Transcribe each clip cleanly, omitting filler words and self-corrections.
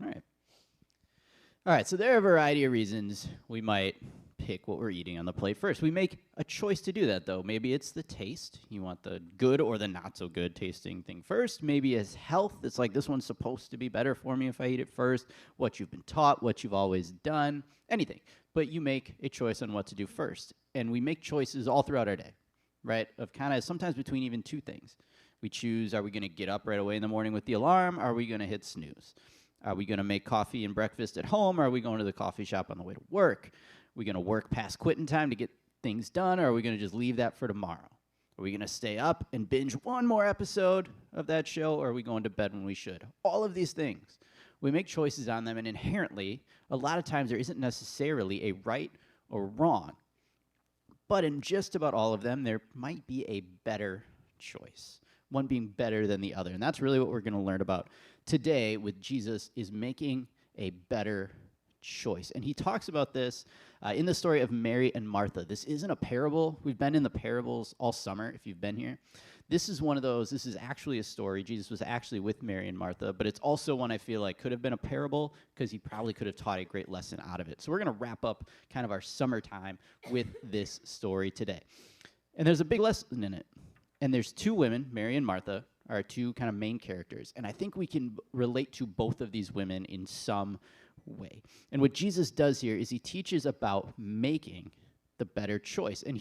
All right. All right, so there are a variety of reasons we might pick what we're eating on the plate first. We make a choice to do that, though. Maybe it's the taste. You want the good or the not so good tasting thing first. Maybe it's health. It's like, this one's supposed to be better for me if I eat it first. What you've been taught, what you've always done, anything. But you make a choice on what to do first. And we make choices all throughout our day, right? Of kind of sometimes between even two things. We choose, are we going to get up right away in the morning with the alarm? Are we going to hit snooze? Are we going to make coffee and breakfast at home? Or are we going to the coffee shop on the way to work? Are we going to work past quitting time to get things done? Or are we going to just leave that for tomorrow? Are we going to stay up and binge one more episode of that show? Or are we going to bed when we should? All of these things, we make choices on them. And inherently, a lot of times there isn't necessarily a right or wrong. But in just about all of them, there might be a better choice, one being better than the other. And that's really what we're going to learn about today with Jesus, is making a better choice. And he talks about this in the story of Mary and Martha. This isn't a parable. We've been in the parables all summer, if you've been here. This is one of those. This is actually a story. Jesus was actually with Mary and Martha, but it's also one I feel like could have been a parable because he probably could have taught a great lesson out of it. So we're going to wrap up kind of our summertime with this story today. And there's a big lesson in it. And there's two women, Mary and Martha, are two kind of main characters. And I think we can relate to both of these women in some way. And what Jesus does here is he teaches about making the better choice. And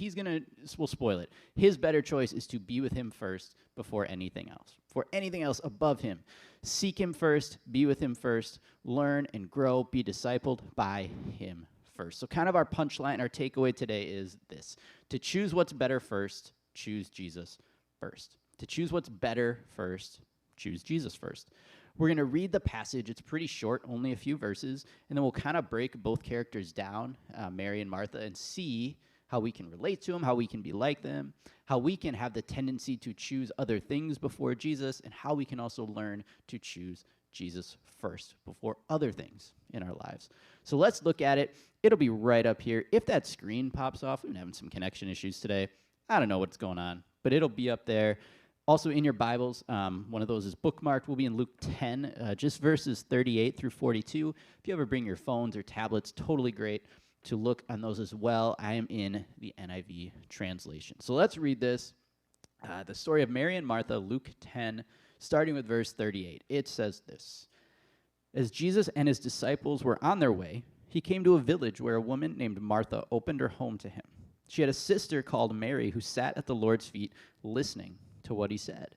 we'll spoil it. His better choice is to be with him first before anything else. Before anything else above him. Seek him first, be with him first, learn and grow, be discipled by him first. So kind of our punchline, our takeaway today is this. To choose what's better first, choose Jesus first. To choose what's better first, choose Jesus first. We're going to read the passage. It's pretty short, only a few verses, and then we'll kind of break both characters down, Mary and Martha, and see how we can relate to them, how we can be like them, how we can have the tendency to choose other things before Jesus, and how we can also learn to choose Jesus first before other things in our lives. So let's look at it. It'll be right up here. If that screen pops off, we've been having some connection issues today. I don't know what's going on, but it'll be up there. Also in your Bibles, one of those is bookmarked. We'll be in Luke 10, just verses 38 through 42. If you ever bring your phones or tablets, totally great to look on those as well. I am in the NIV translation. So let's read this. The story of Mary and Martha, Luke 10, starting with verse 38. It says this. As Jesus and his disciples were on their way, he came to a village where a woman named Martha opened her home to him. She had a sister called Mary who sat at the Lord's feet listening to what he said.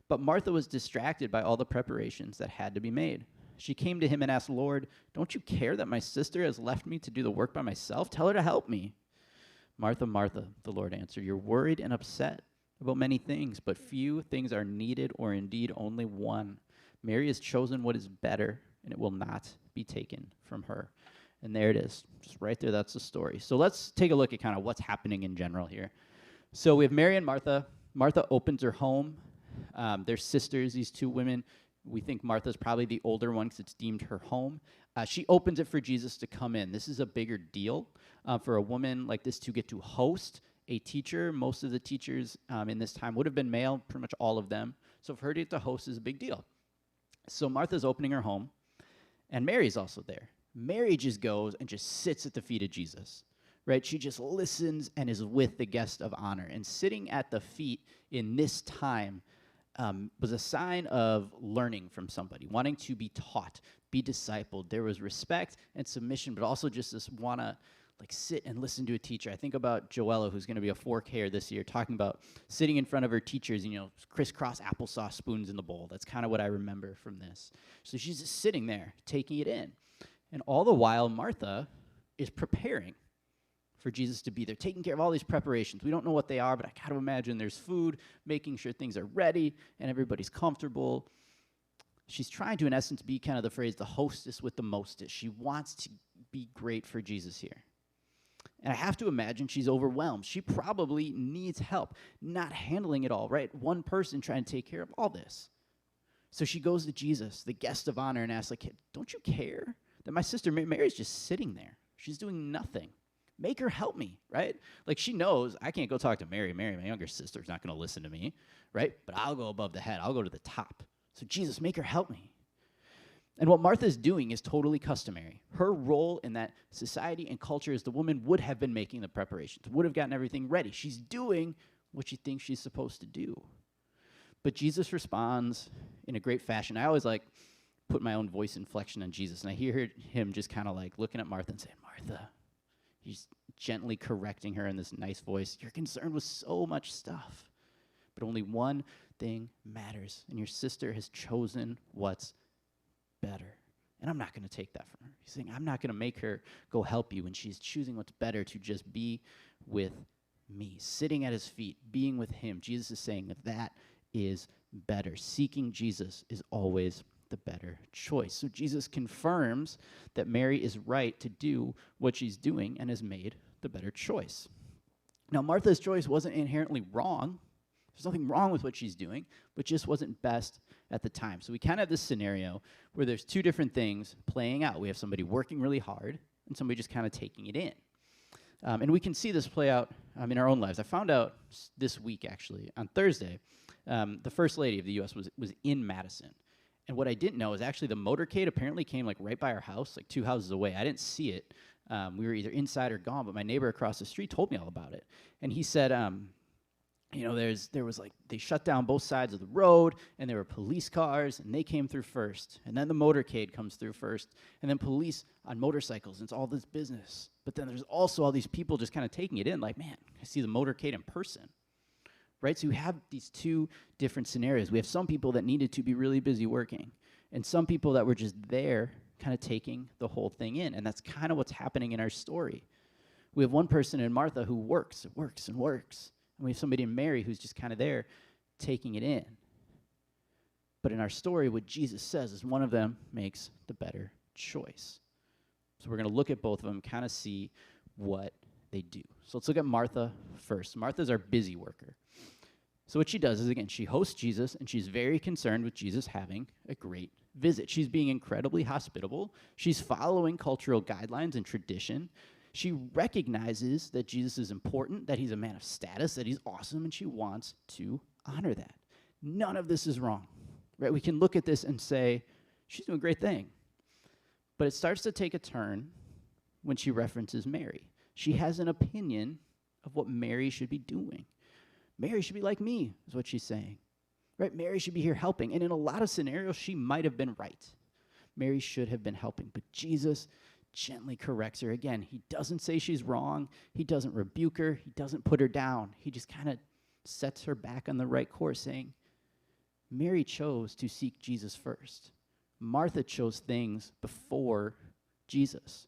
But Martha was distracted by all the preparations that had to be made. She came to him and asked, Lord, don't you care that my sister has left me to do the work by myself? Tell her to help me. Martha, Martha, the Lord answered, you're worried and upset about many things, but few things are needed, or indeed only one. Mary has chosen what is better, and it will not be taken from her. And there it is, just right there, that's the story. So let's take a look at kind of what's happening in general here. So we have Mary and Martha. Martha opens her home. They're sisters, these two women. We think Martha's probably the older one because it's deemed her home. She opens it for Jesus to come in. This is a bigger deal for a woman like this to get to host a teacher. Most of the teachers in this time would have been male, pretty much all of them. So for her to get to host is a big deal. So Martha's opening her home, and Mary's also there. Mary just goes and just sits at the feet of Jesus. Right? She just listens and is with the guest of honor. And sitting at the feet in this time was a sign of learning from somebody, wanting to be taught, be discipled. There was respect and submission, but also just this want to like sit and listen to a teacher. I think about Joella, who's going to be a 4K this year, talking about sitting in front of her teachers, crisscross applesauce spoons in the bowl. That's kind of what I remember from this. So she's just sitting there, taking it in. And all the while, Martha is preparing for Jesus to be there, taking care of all these preparations. We don't know what they are, but I got to imagine there's food, making sure things are ready and everybody's comfortable. She's trying to, in essence, be kind of the phrase, the hostess with the mostest. She wants to be great for Jesus here. And I have to imagine she's overwhelmed. She probably needs help, not handling it all, right? One person trying to take care of all this. So she goes to Jesus, the guest of honor, and asks, like, hey, don't you care that my sister Mary's just sitting there? She's doing nothing. Make her help me, right? Like she knows I can't go talk to Mary. Mary, my younger sister's not going to listen to me, right? But I'll go above the head. I'll go to the top. So Jesus, make her help me. And what Martha's doing is totally customary. Her role in that society and culture is the woman would have been making the preparations, would have gotten everything ready. She's doing what she thinks she's supposed to do. But Jesus responds in a great fashion. I always like put my own voice inflection on Jesus, and I hear him just kind of like looking at Martha and saying, Martha, he's gently correcting her in this nice voice. You're concerned with so much stuff, but only one thing matters, and your sister has chosen what's better. And I'm not going to take that from her. He's saying, I'm not going to make her go help you when she's choosing what's better to just be with me, sitting at his feet, being with him. Jesus is saying that is better. Seeking Jesus is always the better choice. So Jesus confirms that Mary is right to do what she's doing and has made the better choice. Now, Martha's choice wasn't inherently wrong. There's nothing wrong with what she's doing, but just wasn't best at the time. So we kind of have this scenario where there's two different things playing out. We have somebody working really hard and somebody just kind of taking it in. And we can see this play out in our own lives. I found out this week, actually, on Thursday, the First Lady of the U.S. was in Madison. And what I didn't know is actually the motorcade apparently came like right by our house, like 2 houses away. I didn't see it. We were either inside or gone, but my neighbor across the street told me all about it. And he said, there was like, they shut down both sides of the road, and there were police cars, and they came through first. And then the motorcade comes through first, and then police on motorcycles, and it's all this business. But then there's also all these people just kind of taking it in, like, man, I see the motorcade in person. Right? So we have these two different scenarios. We have some people that needed to be really busy working, and some people that were just there kind of taking the whole thing in. And that's kind of what's happening in our story. We have one person in Martha who works and works and works. And we have somebody in Mary who's just kind of there taking it in. But in our story, what Jesus says is one of them makes the better choice. So we're going to look at both of them, kind of see what they do. So let's look at Martha first. Martha's our busy worker. So what she does is, again, she hosts Jesus, and she's very concerned with Jesus having a great visit. She's being incredibly hospitable. She's following cultural guidelines and tradition. She recognizes that Jesus is important, that he's a man of status, that he's awesome, and she wants to honor that. None of this is wrong, right? We can look at this and say, she's doing a great thing. But it starts to take a turn when she references Mary. She has an opinion of what Mary should be doing. Mary should be like me, is what she's saying. Right? Mary should be here helping. And in a lot of scenarios, she might have been right. Mary should have been helping. But Jesus gently corrects her. Again, he doesn't say she's wrong. He doesn't rebuke her. He doesn't put her down. He just kind of sets her back on the right course, saying, Mary chose to seek Jesus first. Martha chose things before Jesus.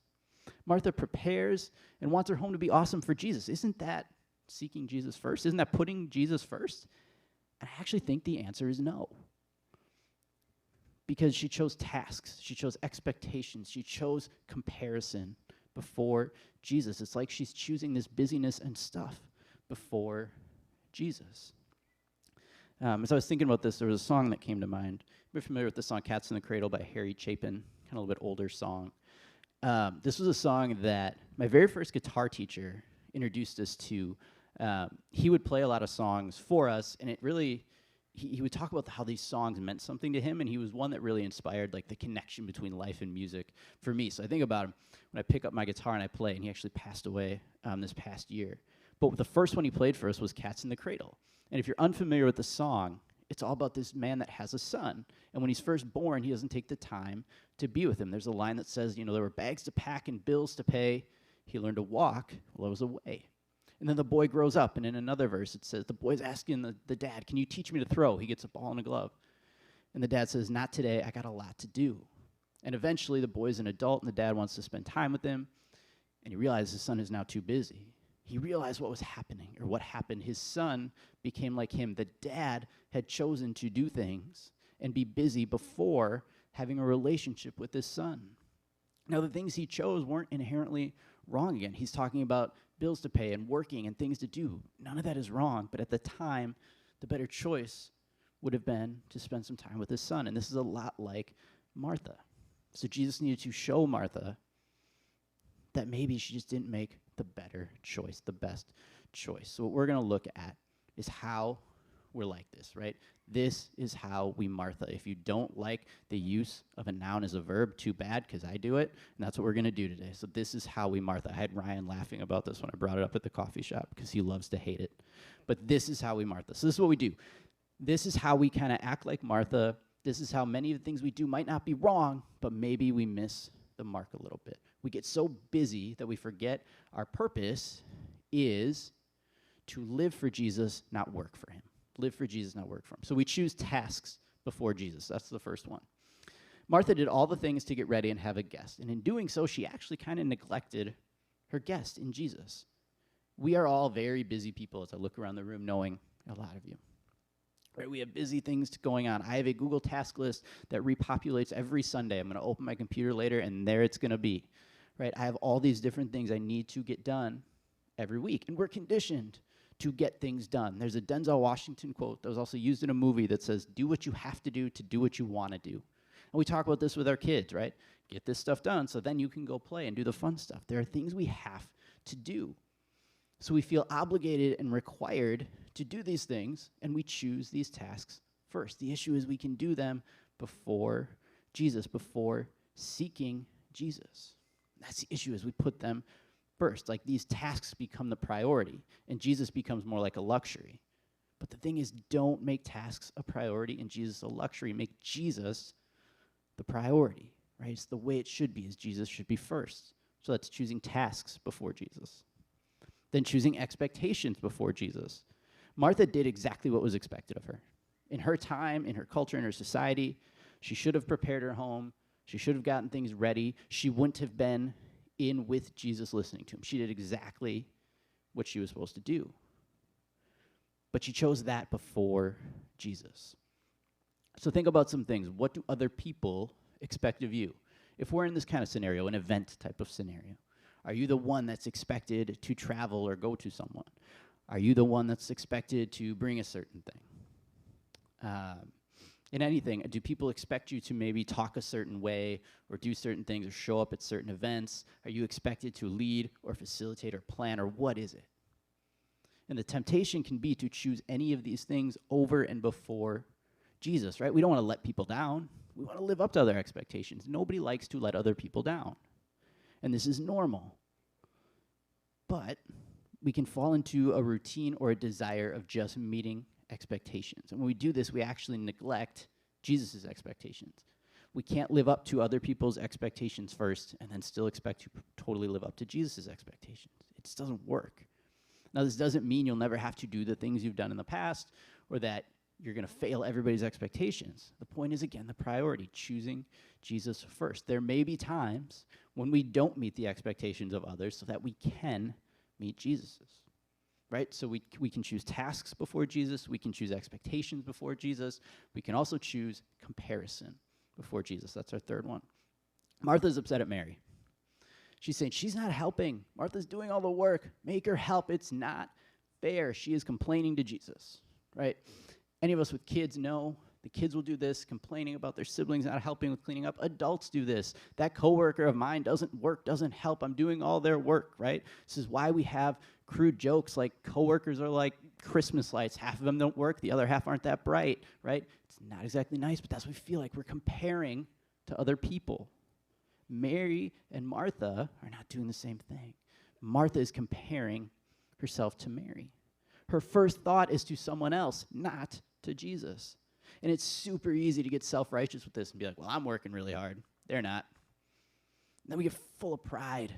Martha prepares and wants her home to be awesome for Jesus. Isn't that seeking Jesus first? Isn't that putting Jesus first? And I actually think the answer is no. Because she chose tasks, she chose expectations, she chose comparison before Jesus. It's like she's choosing this busyness and stuff before Jesus. As I was thinking about this, there was a song that came to mind. You're familiar with the song Cats in the Cradle by Harry Chapin, kind of a little bit older song. This was a song that my very first guitar teacher introduced us to. He would play a lot of songs for us, and it really, he would talk about how these songs meant something to him, and he was one that really inspired like the connection between life and music for me. So I think about him when I pick up my guitar and I play, and he actually passed away this past year. But the first one he played for us was Cats in the Cradle. And if you're unfamiliar with the song, it's all about this man that has a son. And when he's first born, he doesn't take the time to be with him. There's a line that says, there were bags to pack and bills to pay. He learned to walk while I was away. And then the boy grows up, and in another verse it says, the boy's asking the dad, can you teach me to throw? He gets a ball and a glove. And the dad says, not today, I got a lot to do. And eventually the boy's an adult, and the dad wants to spend time with him, and he realizes his son is now too busy. He realized what was happening, or what happened. His son became like him. The dad had chosen to do things and be busy before having a relationship with his son. Now, the things he chose weren't inherently wrong again. He's talking about bills to pay and working and things to do. None of that is wrong, but at the time, the better choice would have been to spend some time with his son, and this is a lot like Martha. So Jesus needed to show Martha that maybe she just didn't make the better choice, the best choice. So what we're going to look at is how we're like this, right? This is how we Martha. If you don't like the use of a noun as a verb, too bad, because I do it, and that's what we're going to do today. So this is how we Martha. I had Ryan laughing about this when I brought it up at the coffee shop because he loves to hate it. But this is how we Martha. So this is what we do. This is how we kind of act like Martha. This is how many of the things we do might not be wrong, but maybe we miss the mark a little bit. We get so busy that we forget our purpose is to live for Jesus, not work for him. Live for Jesus, not work for him. So we choose tasks before Jesus. That's the first one. Martha did all the things to get ready and have a guest. And in doing so, she actually kind of neglected her guest in Jesus. We are all very busy people, as I look around the room, knowing a lot of you. Right, we have busy things going on. I have a Google task list that repopulates every Sunday. I'm going to open my computer later, and there it's going to be. Right, I have all these different things I need to get done every week. And we're conditioned to get things done. There's a Denzel Washington quote that was also used in a movie that says, do what you have to do what you want to do. And we talk about this with our kids, right? Get this stuff done so then you can go play and do the fun stuff. There are things we have to do. So we feel obligated and required to do these things, and we choose these tasks first. The issue is we can do them before Jesus, before seeking Jesus. That's the issue, is we put them first. Like, these tasks become the priority, and Jesus becomes more like a luxury. But the thing is, don't make tasks a priority and Jesus a luxury. Make Jesus the priority, right? It's the way it should be, is Jesus should be first. So that's choosing tasks before Jesus. Then choosing expectations before Jesus. Martha did exactly what was expected of her. In her time, in her culture, in her society, she should have prepared her home. She should have gotten things ready. She wouldn't have been in with Jesus listening to him. She did exactly what she was supposed to do. But she chose that before Jesus. So think about some things. What do other people expect of you? If we're in this kind of scenario, an event type of scenario, are you the one that's expected to travel or go to someone? Are you the one that's expected to bring a certain thing? In anything, do people expect you to maybe talk a certain way or do certain things or show up at certain events? Are you expected to lead or facilitate or plan, or what is it? And the temptation can be to choose any of these things over and before Jesus, right? We don't want to let people down. We want to live up to other expectations. Nobody likes to let other people down. And this is normal. But we can fall into a routine or a desire of just meeting expectations. And when we do this, we actually neglect Jesus' expectations. We can't live up to other people's expectations first and then still expect to totally live up to Jesus' expectations. It just doesn't work. Now, this doesn't mean you'll never have to do the things you've done in the past or that you're going to fail everybody's expectations. The point is, again, the priority, choosing Jesus first. There may be times when we don't meet the expectations of others so that we can meet Jesus's, right? So we can choose tasks before Jesus. We can choose expectations before Jesus. We can also choose comparison before Jesus. That's our third one. Martha's upset at Mary. She's saying, she's not helping. Martha's doing all the work. Make her help. It's not fair. She is complaining to Jesus, right? Any of us with kids know the kids will do this, complaining about their siblings not helping with cleaning up. Adults do this. That coworker of mine doesn't work, doesn't help. I'm doing all their work, right? This is why we have crude jokes like coworkers are like Christmas lights. Half of them don't work. The other half aren't that bright, right? It's not exactly nice, but that's what we feel like. We're comparing to other people. Mary and Martha are not doing the same thing. Martha is comparing herself to Mary. Her first thought is to someone else, not to Jesus. And it's super easy to get self-righteous with this and be like, well, I'm working really hard. They're not. And then we get full of pride.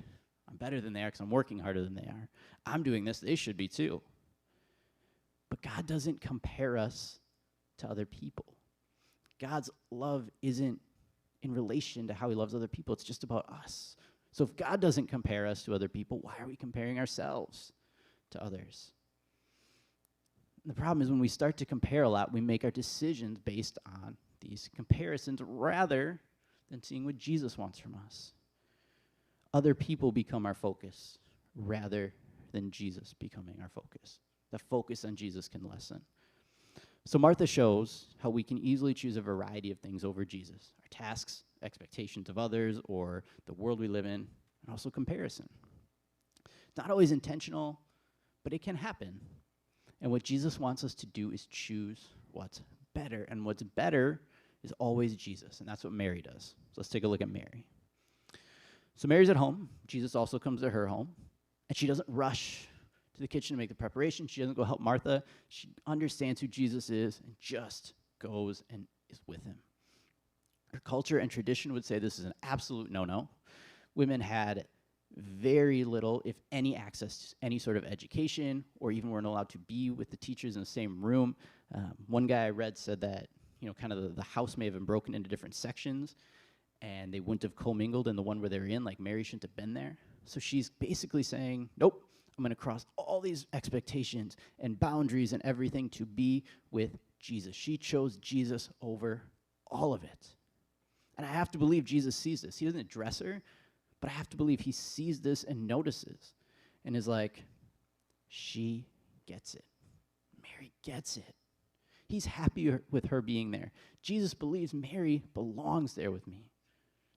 I'm better than they are because I'm working harder than they are. I'm doing this. They should be too. But God doesn't compare us to other people. God's love isn't in relation to how he loves other people. It's just about us. So if God doesn't compare us to other people, why are we comparing ourselves to others? And the problem is when we start to compare a lot, we make our decisions based on these comparisons rather than seeing what Jesus wants from us. Other people become our focus rather than Jesus becoming our focus. The focus on Jesus can lessen. So Martha shows how we can easily choose a variety of things over Jesus. Our tasks, expectations of others, or the world we live in, and also comparison. It's not always intentional, but it can happen. And what Jesus wants us to do is choose what's better. And what's better is always Jesus. And that's what Mary does. So let's take a look at Mary. So Mary's at home. Jesus also comes to her home. And she doesn't rush to the kitchen to make the preparation. She doesn't go help Martha. She understands who Jesus is and just goes and is with him. Her culture and tradition would say this is an absolute no-no. Women had very little, if any, access to any sort of education, or even weren't allowed to be with the teachers in the same room. One guy I read said that, kind of the house may have been broken into different sections, and they wouldn't have commingled in the one where they were in, like Mary shouldn't have been there. So she's basically saying, nope, I'm going to cross all these expectations and boundaries and everything to be with Jesus. She chose Jesus over all of it. And I have to believe Jesus sees this. He doesn't address her, but I have to believe he sees this and notices and is like, she gets it. Mary gets it. He's happy with her being there. Jesus believes Mary belongs there with me.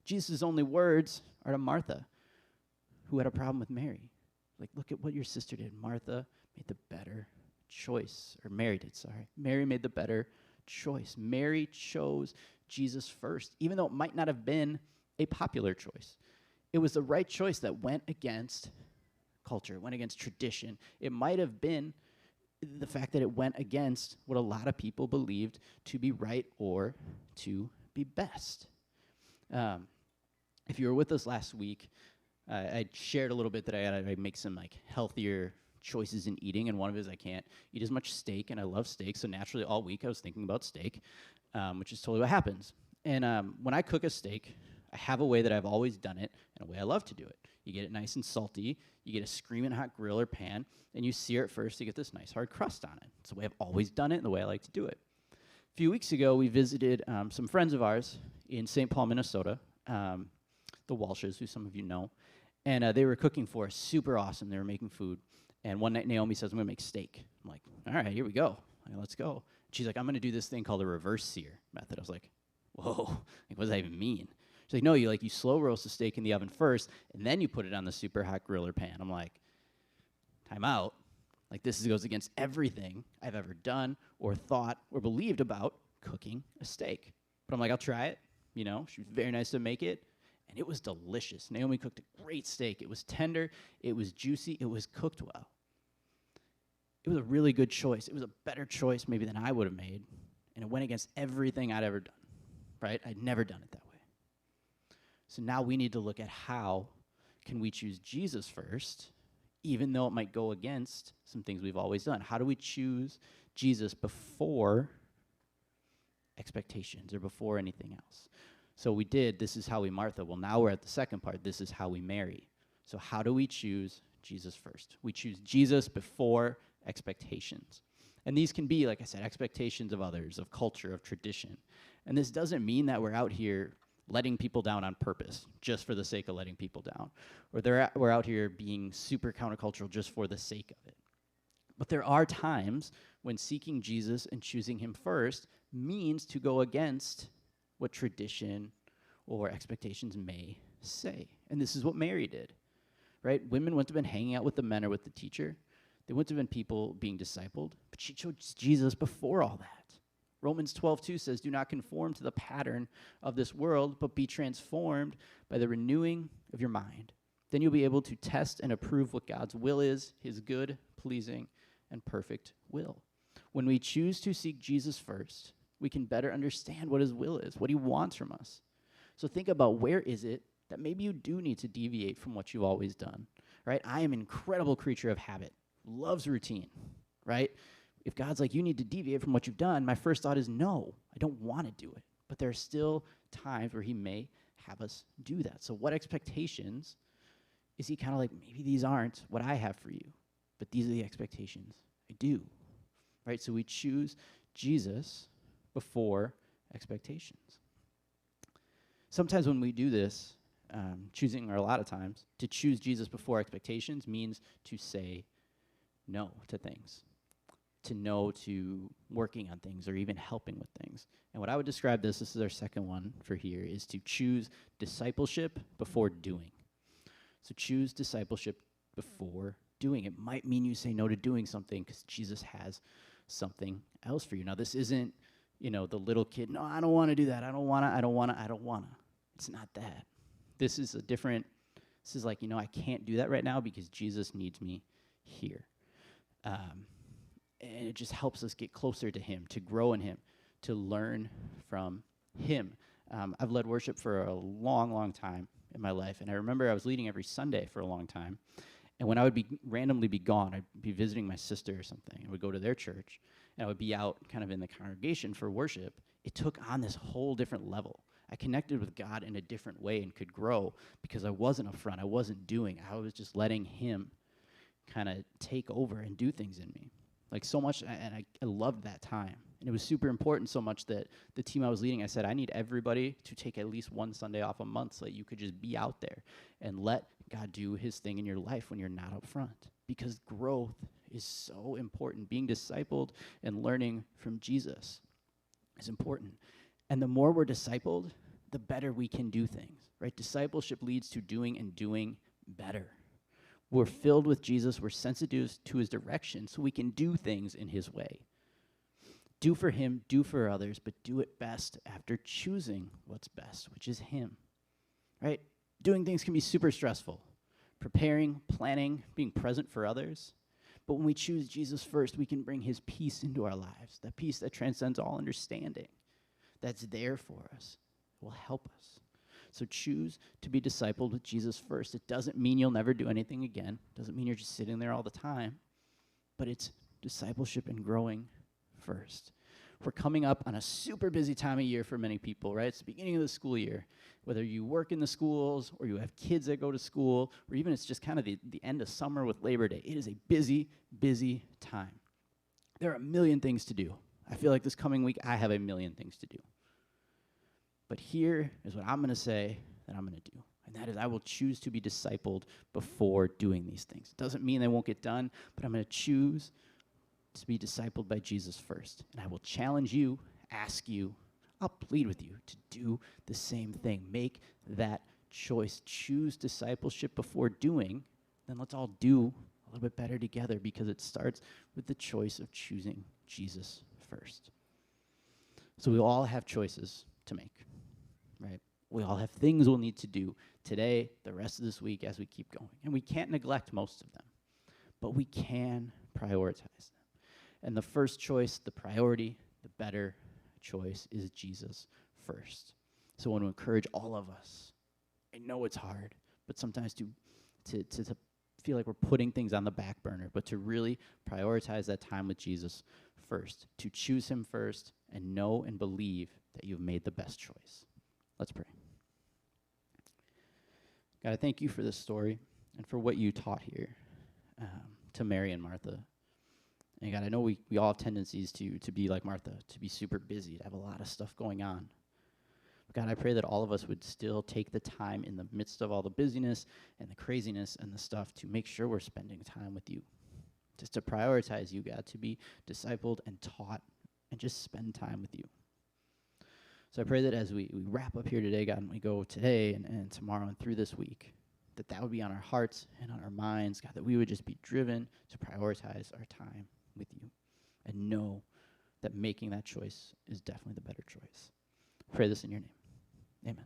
Jesus' only words are to Martha, who had a problem with Mary. Like, look at what your sister did. Martha made the better choice. Or Mary did, sorry. Mary made the better choice. Mary chose Jesus first, even though it might not have been a popular choice. It was the right choice that went against culture, went against tradition. It might have been the fact that it went against what a lot of people believed to be right or to be best. If you were with us last week, I shared a little bit that I make some healthier choices in eating, and one of it is I can't eat as much steak, and I love steak, so naturally all week I was thinking about steak, which is totally what happens. And when I cook a steak, I have a way that I've always done it, and a way I love to do it. You get it nice and salty, you get a screaming hot grill or pan, and you sear it first to get this nice hard crust on it. It's the way I've always done it and the way I like to do it. A few weeks ago, we visited some friends of ours in St. Paul, Minnesota, the Walshes, who some of you know, and they were cooking for us, super awesome. They were making food, and one night Naomi says, I'm going to make steak. I'm like, all right, here we go. Let's go. She's like, I'm going to do this thing called a reverse sear method. I was like, whoa, what does that even mean? She's like, no, you slow roast the steak in the oven first, and then you put it on the super hot grill or pan. I'm like, time out. This goes against everything I've ever done or thought or believed about cooking a steak. But I'm like, I'll try it. She was very nice to make it, and it was delicious. Naomi cooked a great steak. It was tender. It was juicy. It was cooked well. It was a really good choice. It was a better choice maybe than I would have made, and it went against everything I'd ever done, right? I'd never done it that way. So now we need to look at how can we choose Jesus first, even though it might go against some things we've always done. How do we choose Jesus before expectations or before anything else? So we did, this is how we Martha. Well, now we're at the second part. This is how we Mary. So how do we choose Jesus first? We choose Jesus before expectations. And these can be, like I said, expectations of others, of culture, of tradition. And this doesn't mean that we're out here letting people down on purpose, just for the sake of letting people down. Or we're out here being super countercultural just for the sake of it. But there are times when seeking Jesus and choosing him first means to go against what tradition or expectations may say. And this is what Mary did, right? Women wouldn't have been hanging out with the men or with the teacher. They wouldn't have been people being discipled. But she chose Jesus before all that. Romans 12:2 says, do not conform to the pattern of this world, but be transformed by the renewing of your mind. Then you'll be able to test and approve what God's will is, his good, pleasing, and perfect will. When we choose to seek Jesus first, we can better understand what his will is, what he wants from us. So think about, where is it that maybe you do need to deviate from what you've always done, right? I am an incredible creature of habit, loves routine, right? If God's like, you need to deviate from what you've done, my first thought is, no, I don't want to do it. But there are still times where he may have us do that. So what expectations is he kind of like, maybe these aren't what I have for you, but these are the expectations I do, right? So we choose Jesus before expectations. Sometimes when we do this, choosing, or a lot of times, to choose Jesus before expectations means to say no to things, to no to working on things or even helping with things. And what I would describe this is our second one for here, is to choose discipleship before doing. So choose discipleship before doing. It might mean you say no to doing something because Jesus has something else for you. Now, this isn't, the little kid, no, I don't want to do that. I don't want to. It's not that. This is this is like, I can't do that right now because Jesus needs me here. And it just helps us get closer to him, to grow in him, to learn from him. I've led worship for a long, long time in my life, and I remember I was leading every Sunday for a long time. And when I would randomly be gone, I'd be visiting my sister or something, and would go to their church, and I would be out kind of in the congregation for worship. It took on this whole different level. I connected with God in a different way and could grow because I wasn't up front. I wasn't doing. I was just letting him kind of take over and do things in me. Like so much, and I loved that time. And it was super important so much that the team I was leading, I said, I need everybody to take at least one Sunday off a month so that you could just be out there and let God do his thing in your life when you're not up front. Because growth is so important. Being discipled and learning from Jesus is important. And the more we're discipled, the better we can do things, right? Discipleship leads to doing and doing better. We're filled with Jesus. We're sensitive to his direction so we can do things in his way. Do for him, do for others, but do it best after choosing what's best, which is him, right? Doing things can be super stressful. Preparing, planning, being present for others. But when we choose Jesus first, we can bring his peace into our lives, that peace that transcends all understanding, that's there for us, will help us. So choose to be discipled with Jesus first. It doesn't mean you'll never do anything again. It doesn't mean you're just sitting there all the time. But it's discipleship and growing first. We're coming up on a super busy time of year for many people, right? It's the beginning of the school year. Whether you work in the schools or you have kids that go to school, or even it's just kind of the end of summer with Labor Day, it is a busy, busy time. There are a million things to do. I feel like this coming week, I have a million things to do. But here is what I'm going to say that I'm going to do. And that is I will choose to be discipled before doing these things. It doesn't mean they won't get done, but I'm going to choose to be discipled by Jesus first. And I will challenge you, ask you, I'll plead with you to do the same thing. Make that choice. Choose discipleship before doing. Then let's all do a little bit better together because it starts with the choice of choosing Jesus first. So we all have choices to make. Right? We all have things we'll need to do today, the rest of this week as we keep going. And we can't neglect most of them, but we can prioritize them. And the first choice, the priority, the better choice is Jesus first. So I want to encourage all of us. I know it's hard, but sometimes to feel like we're putting things on the back burner, but to really prioritize that time with Jesus first, to choose him first and know and believe that you've made the best choice. Let's pray. God, I thank you for this story and for what you taught here to Mary and Martha. And God, I know we all have tendencies to be like Martha, to be super busy, to have a lot of stuff going on. But God, I pray that all of us would still take the time in the midst of all the busyness and the craziness and the stuff to make sure we're spending time with you. Just to prioritize you, God, to be discipled and taught and just spend time with you. So I pray that as we wrap up here today, God, and we go today and tomorrow and through this week, that would be on our hearts and on our minds, God, that we would just be driven to prioritize our time with you and know that making that choice is definitely the better choice. I pray this in your name. Amen.